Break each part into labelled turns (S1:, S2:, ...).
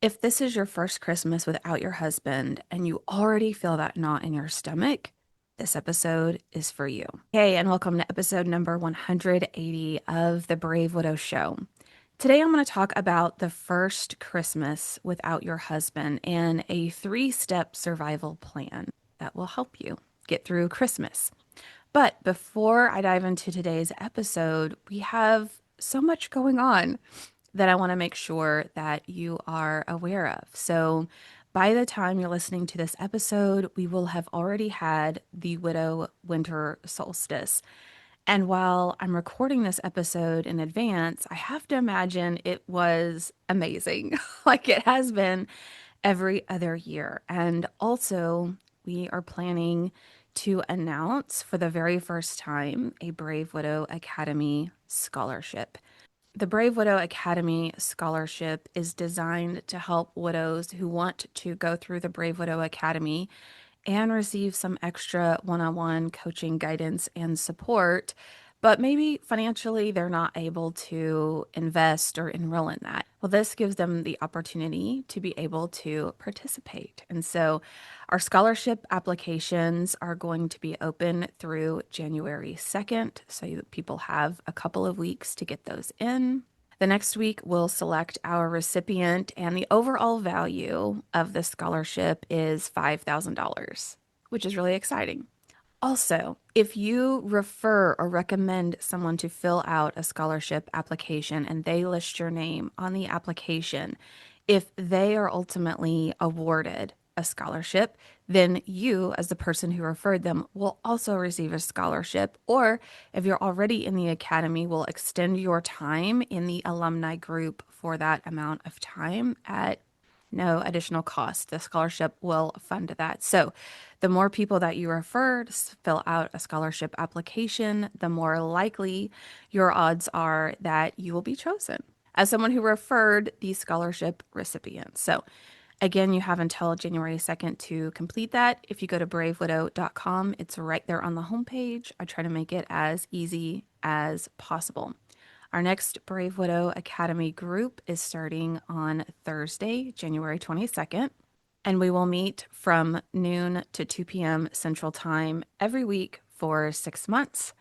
S1: If this is your first Christmas without your husband and you already feel that knot in your stomach, this episode is for you. Hey, and welcome to episode number 180 of The Brave Widow Show. Today, I'm going to talk about the first Christmas without your husband and a 3-step survival plan that will help you get through Christmas. But before I dive into today's episode, we have so much going on that I want to make sure that you are aware of. So, by the time you're listening to this episode, we will have already had the Widow Winter Solstice. And while I'm recording this episode in advance, I have to imagine it was amazing, like it has been every other year. And also, we are planning to announce for the very first time a Brave Widow Academy scholarship. The Brave Widow Academy scholarship is designed to help widows who want to go through the Brave Widow Academy and receive some extra one on one coaching guidance and support, but maybe financially they're not able to invest or enroll in that. Well, this gives them the opportunity to be able to participate. And so our scholarship applications are going to be open through January 2nd. So people have a couple of weeks to get those in. The next week, we'll select our recipient, and the overall value of the scholarship is $5,000, which is really exciting. Also, if you refer or recommend someone to fill out a scholarship application and they list your name on the application, if they are ultimately awarded a scholarship, then you, as the person who referred them, will also receive a scholarship. Or if you're already in the academy, will extend your time in the alumni group for that amount of time at no additional cost. The scholarship will fund that. So, the more people that you refer to fill out a scholarship application, the more likely your odds are that you will be chosen as someone who referred the scholarship recipient. So, again, you have until January 2nd to complete that. If you go to bravewidow.com, it's right there on the homepage. I try to make it as easy as possible. Our next Brave Widow Academy group is starting on Thursday, January 22nd, and we will meet from noon to 2 p.m. Central Time every week for 6 months.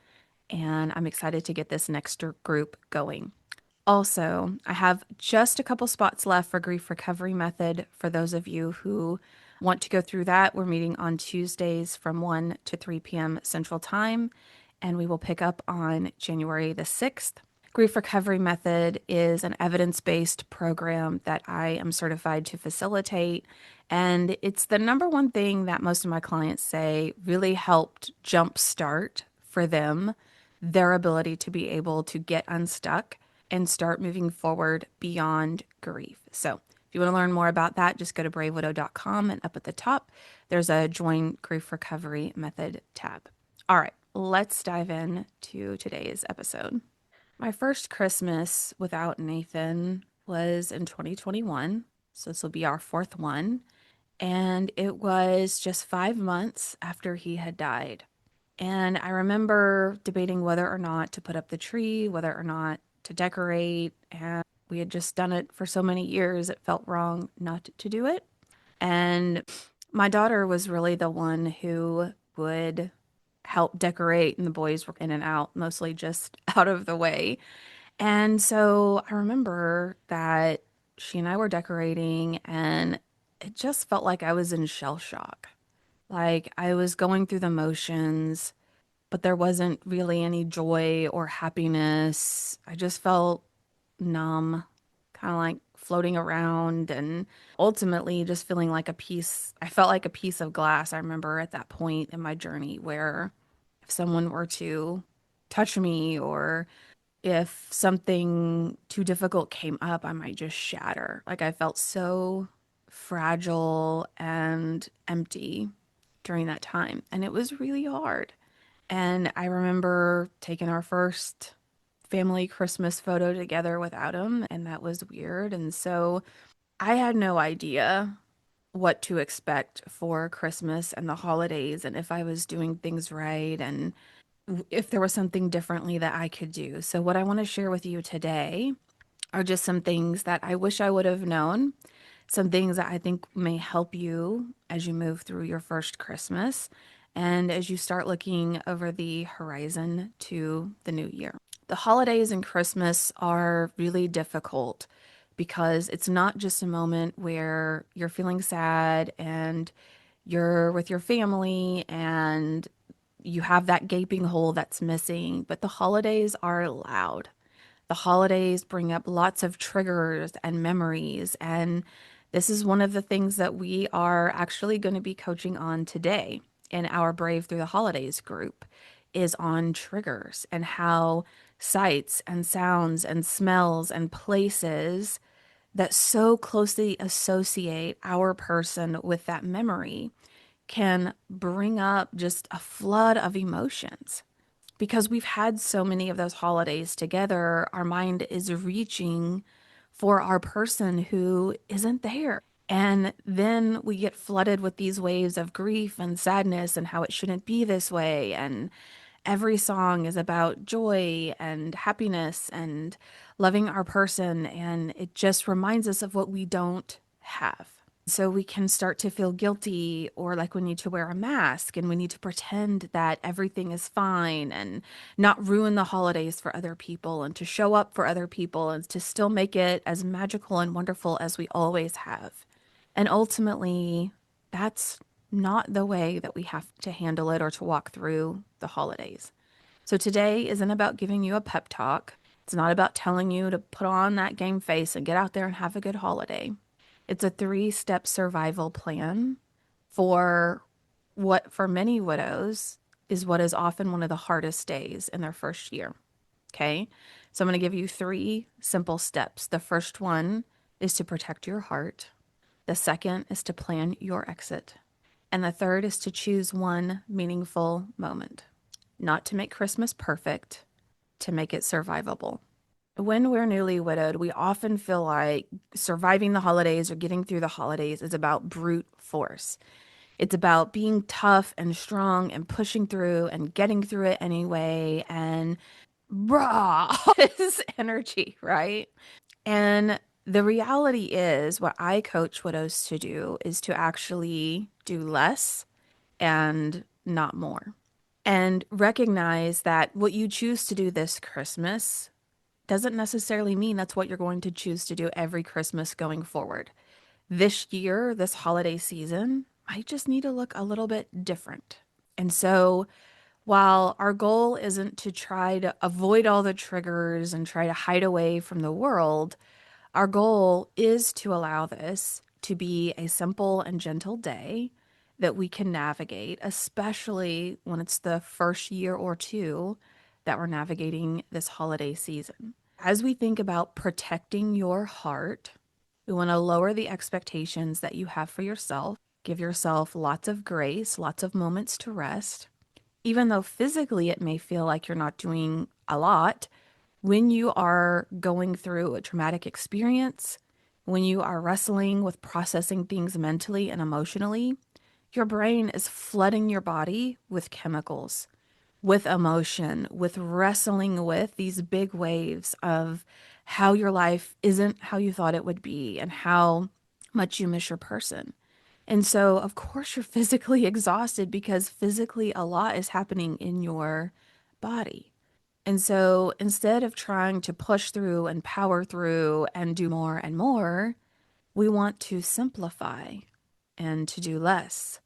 S1: And I'm excited to get this next group going. Also, I have just a couple spots left for Grief Recovery Method. For those of you who want to go through that, we're meeting on Tuesdays from 1 to 3 p.m. Central Time, and we will pick up on January the 6th. Grief Recovery Method is an evidence-based program that I am certified to facilitate, and it's the number one thing that most of my clients say really helped jumpstart for them their ability to be able to get unstuck and start moving forward beyond grief. So, if you want to learn more about that, just go to bravewidow.com, and up at the top, there's a Join Grief Recovery Method tab. All right, let's dive in to today's episode. My first Christmas without Nathan was in 2021. So this will be our fourth one. And it was just 5 months after he had died. And I remember debating whether or not to put up the tree, whether or not to decorate. And we had just done it for so many years, it felt wrong not to do it. And my daughter was really the one who would help decorate, and the boys were in and out, mostly just out of the way. And so I remember that she and I were decorating, and it just felt like I was in shell shock. Like I was going through the motions, but there wasn't really any joy or happiness. I just felt numb, kind of like floating around, and ultimately just feeling like I felt like a piece of glass. I remember at that point in my journey where if someone were to touch me or if something too difficult came up, I might just shatter. Like I felt so fragile and empty during that time. And it was really hard. And I remember taking our first family Christmas photo together without him, and that was weird. And so I had no idea what to expect for Christmas and the holidays and if I was doing things right and if there was something differently that I could do. So, what I want to share with you today are just some things that I wish I would have known some things that I think may help you as you move through your first Christmas and as you start looking over the horizon to the new year. The holidays and Christmas are really difficult because it's not just a moment where you're feeling sad and you're with your family and you have that gaping hole that's missing, but the holidays are loud. The holidays bring up lots of triggers and memories, and this is one of the things that we are actually going to be coaching on today in our Brave Through the Holidays group is on triggers and how sights and sounds and smells and places that so closely associate our person with that memory can bring up just a flood of emotions. Because we've had so many of those holidays together, our mind is reaching for our person who isn't there. And then we get flooded with these waves of grief and sadness and how it shouldn't be this way. And every song is about joy and happiness and loving our person. And it just reminds us of what we don't have. So we can start to feel guilty or like we need to wear a mask and we need to pretend that everything is fine and not ruin the holidays for other people and to show up for other people and to still make it as magical and wonderful as we always have. And ultimately, that's not the way that we have to handle it or to walk through the holidays. So today isn't about giving you a pep talk. It's not about telling you to put on that game face and get out there and have a good holiday. It's a three-step survival plan for what, for many widows, is what is often one of the hardest days in their first year. Okay. So I'm going to give you three simple steps. The first one is to protect your heart. The second is to plan your exit. And the third is to choose one meaningful moment, not to make Christmas perfect, to make it survivable. When we're newly widowed, we often feel like surviving the holidays or getting through the holidays is about brute force. It's about being tough and strong and pushing through and getting through it anyway and raw this energy, right? And the reality is, what I coach widows to do is to actually do less and not more. And recognize that what you choose to do this Christmas doesn't necessarily mean that's what you're going to choose to do every Christmas going forward. This year, this holiday season, might just need to look a little bit different. And so, while our goal isn't to try to avoid all the triggers and try to hide away from the world, our goal is to allow this to be a simple and gentle day that we can navigate, especially when it's the first year or two that we're navigating this holiday season. As we think about protecting your heart, we want to lower the expectations that you have for yourself, give yourself lots of grace, lots of moments to rest. Even though physically it may feel like you're not doing a lot, when you are going through a traumatic experience, when you are wrestling with processing things mentally and emotionally, your brain is flooding your body with chemicals, with emotion, with wrestling with these big waves of how your life isn't how you thought it would be and how much you miss your person. And so, of course, you're physically exhausted because physically a lot is happening in your body. And so instead of trying to push through and power through and do more and more, we want to simplify and to do less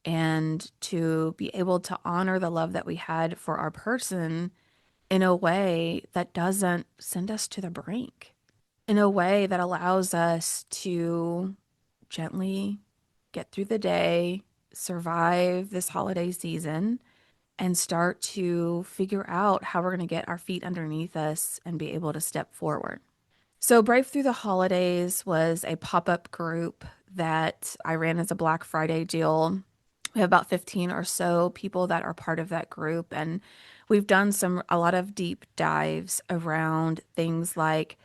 S1: and to be able to honor the love that we had for our person in a way that doesn't send us to the brink, in a way that allows us to gently get through the day, survive this holiday season, and start to figure out how we're going to get our feet underneath us and be able to step forward. So, Brave Through the Holidays was a pop up group that I ran as a Black Friday deal. We have about 15 or so people that are part of that group, and we've done a lot of deep dives around things like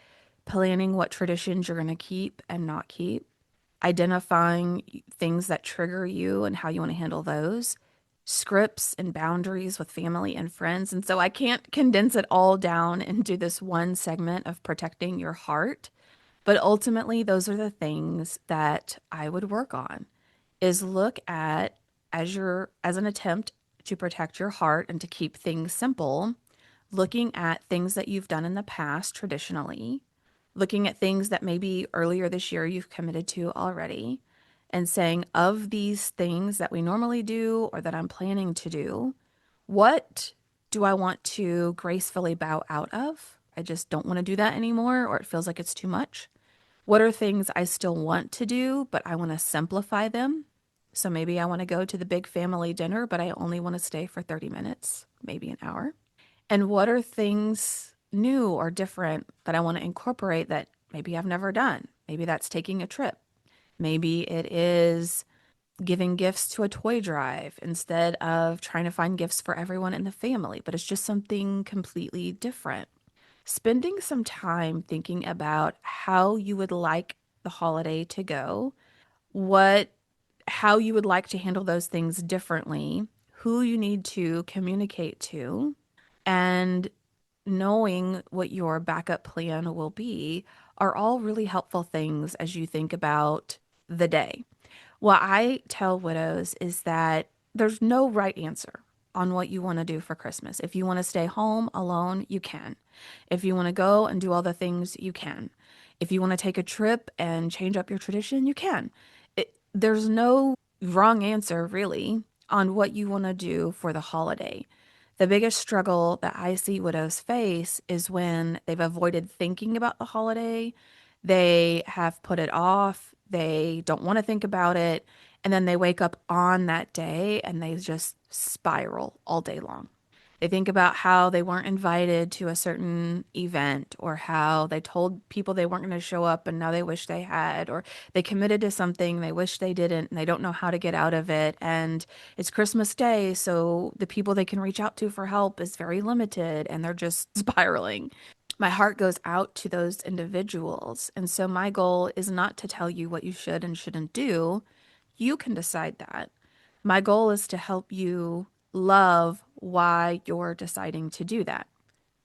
S1: planning what traditions you're going to keep and not keep, identifying things that trigger you and how you want to handle those, scripts and boundaries with family and friends. And so I can't condense it all down into this one segment of protecting your heart, But ultimately, those are the things that I would work on is look at as an attempt to protect your heart and to keep things simple, looking at things that you've done in the past traditionally, looking at things that maybe earlier this year you've committed to already, and saying, of these things that we normally do or that I'm planning to do, what do I want to gracefully bow out of? I just don't want to do that anymore, or it feels like it's too much. What are things I still want to do, but I want to simplify them? So maybe I want to go to the big family dinner, but I only want to stay for 30 minutes, maybe an hour. And what are things new or different that I want to incorporate that maybe I've never done? Maybe that's taking a trip. Maybe it is giving gifts to a toy drive instead of trying to find gifts for everyone in the family, but it's just something completely different. Spending some time thinking about how you would like the holiday to go, what how you would like to handle those things differently, who you need to communicate to, and knowing what your backup plan will be are all really helpful things as you think about the day. What I tell widows is that there's no right answer on what you want to do for Christmas. If you want to stay home alone, you can. If you want to go and do all the things, you can. If you want to take a trip and change up your tradition, you can. There's no wrong answer, really, on what you want to do for the holiday. The biggest struggle that I see widows face is when they've avoided thinking about the holiday, they have put it off, they don't want to think about it, and then they wake up on that day and they just spiral all day long. They think about how they weren't invited to a certain event or how they told people they weren't going to show up and now they wish they had, or they committed to something they wish they didn't and they don't know how to get out of it. And it's Christmas Day, so the people they can reach out to for help is very limited and they're just spiraling. My heart goes out to those individuals. And so my goal is not to tell you what you should and shouldn't do. You can decide that. My goal is to help you love why you're deciding to do that,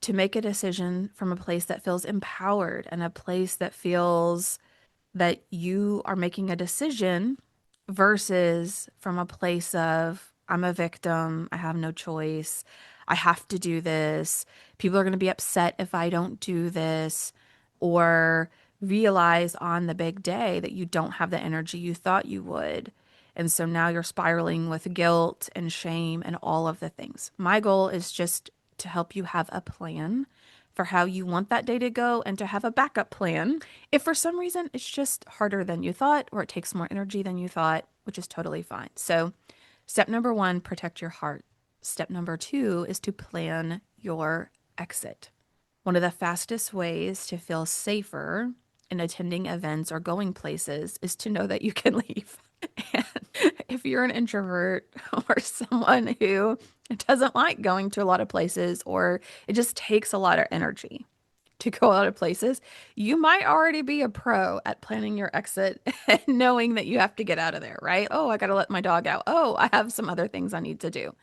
S1: to make a decision from a place that feels empowered and a place that feels that you are making a decision versus from a place of, I'm a victim, I have no choice, I have to do this, people are going to be upset if I don't do this, or realize on the big day that you don't have the energy you thought you would. And so now you're spiraling with guilt and shame and all of the things. My goal is just to help you have a plan for how you want that day to go and to have a backup plan if for some reason it's just harder than you thought or it takes more energy than you thought, which is totally fine. So, step number one, protect your heart. Step number two is to plan your exit. One of the fastest ways to feel safer in attending events or going places is to know that you can leave. And if you're an introvert or someone who doesn't like going to a lot of places, or it just takes a lot of energy to go out of places, you might already be a pro at planning your exit and knowing that you have to get out of there, right? Oh, I got to let my dog out. Oh, I have some other things I need to do.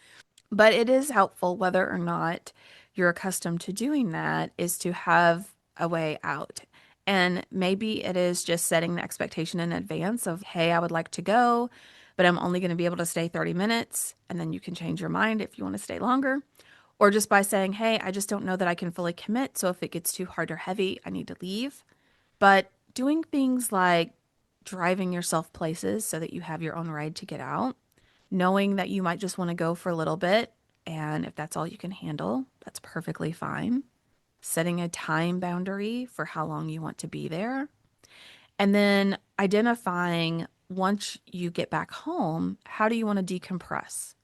S1: But it is helpful, whether or not you're accustomed to doing that, is to have a way out. And maybe it is just setting the expectation in advance of, hey, I would like to go, but I'm only going to be able to stay 30 minutes. And then you can change your mind if you want to stay longer. Or just by saying, hey, I just don't know that I can fully commit. So if it gets too hard or heavy, I need to leave. But doing things like driving yourself places so that you have your own ride to get out, knowing that you might just want to go for a little bit. And if that's all you can handle, that's perfectly fine. Setting a time boundary for how long you want to be there. And then identifying once you get back home, how do you want to decompress?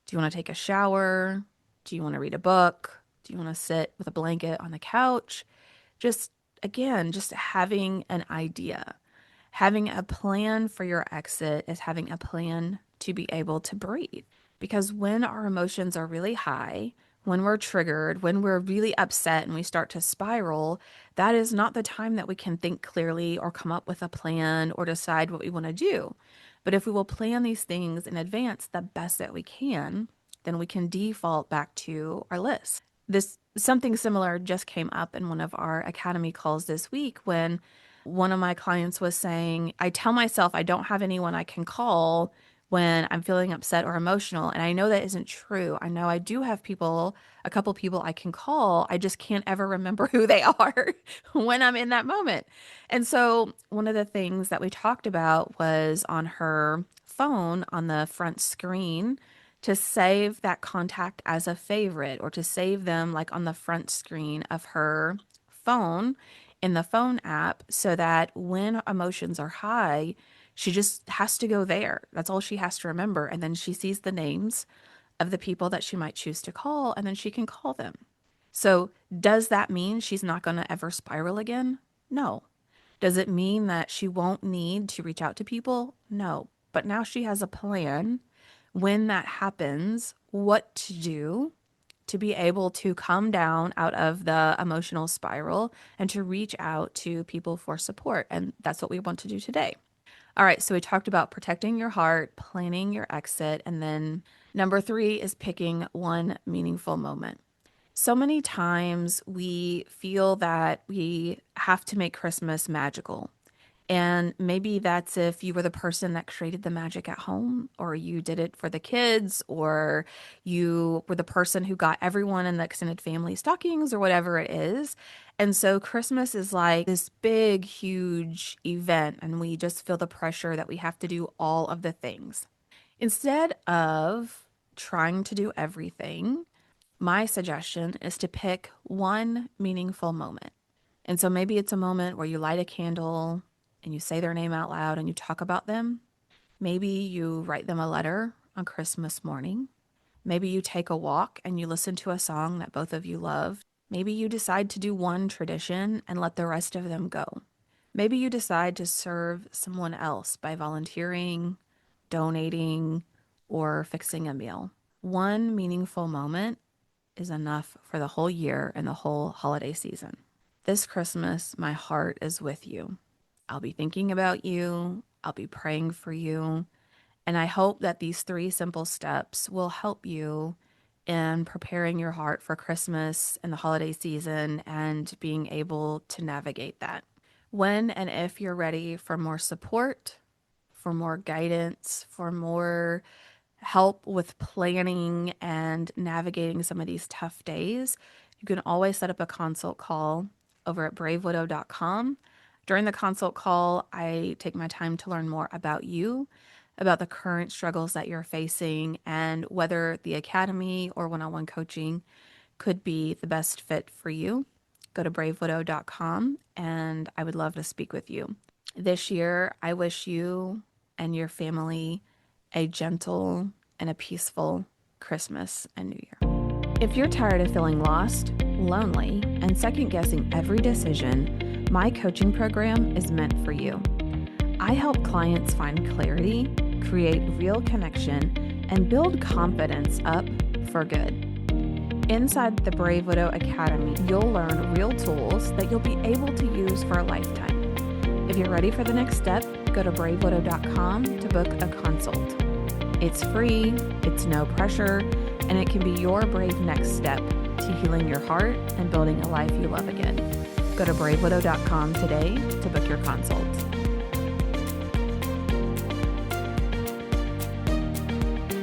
S1: Do you want to take a shower? Do you want to read a book? Do you want to sit with a blanket on the couch? Just again, just having an idea. Having a plan for your exit is having a plan to be able to breathe. Because when our emotions are really high, when we're triggered, when we're really upset and we start to spiral, that is not the time that we can think clearly or come up with a plan or decide what we want to do. But if we will plan these things in advance the best that we can, then we can default back to our list. This something similar just came up in one of our academy calls this week when One of my clients was saying, I tell myself I don't have anyone I can call when I'm feeling upset or emotional. And I know that isn't true. I know I do have people, a couple people I can call. I just can't ever remember who they are when I'm in that moment. And so one of the things that we talked about was on her phone on the front screen to save that contact as a favorite or to save them like on the front screen of her phone in the phone app so that when emotions are high, she just has to go there. That's all she has to remember. And then she sees the names of the people that she might choose to call, and then she can call them. So, does that mean she's not going to ever spiral again? No. Does it mean that she won't need to reach out to people? No. But now she has a plan when that happens, what to do to be able to come down out of the emotional spiral and to reach out to people for support. And that's what we want to do today. All right, so we talked about protecting your heart, planning your exit, and then number 3 is picking one meaningful moment. So many times we feel that we have to make Christmas magical. And maybe that's if you were the person that created the magic at home, or you did it for the kids, or you were the person who got everyone in the extended family stockings, or whatever it is. And so Christmas is like this big, huge event, and we just feel the pressure that we have to do all of the things. Instead of trying to do everything, my suggestion is to pick one meaningful moment. And so maybe it's a moment where you light a candle and you say their name out loud and you talk about them. Maybe you write them a letter on Christmas morning. Maybe you take a walk and you listen to a song that both of you love. Maybe you decide to do one tradition and let the rest of them go. Maybe you decide to serve someone else by volunteering, donating, or fixing a meal. One meaningful moment is enough for the whole year and the whole holiday season. This Christmas, my heart is with you. I'll be thinking about you. I'll be praying for you. And I hope that these 3 simple steps will help you in preparing your heart for Christmas and the holiday season and being able to navigate that. When and if you're ready for more support, for more guidance, for more help with planning and navigating some of these tough days, you can always set up a consult call over at bravewidow.com. During the consult call, I take my time to learn more about you, about the current struggles that you're facing, and whether the academy or one-on-one coaching could be the best fit for you. Go to bravewidow.com, and I would love to speak with you. This year, I wish you and your family a gentle and a peaceful Christmas and New Year. If you're tired of feeling lost, lonely, and second-guessing every decision, my coaching program is meant for you. I help clients find clarity, create real connection, and build confidence up for good. Inside the Brave Widow Academy, you'll learn real tools that you'll be able to use for a lifetime. If you're ready for the next step, go to bravewidow.com to book a consult. It's free, it's no pressure, and it can be your brave next step to healing your heart and building a life you love again. Go to bravewidow.com today to book your consult.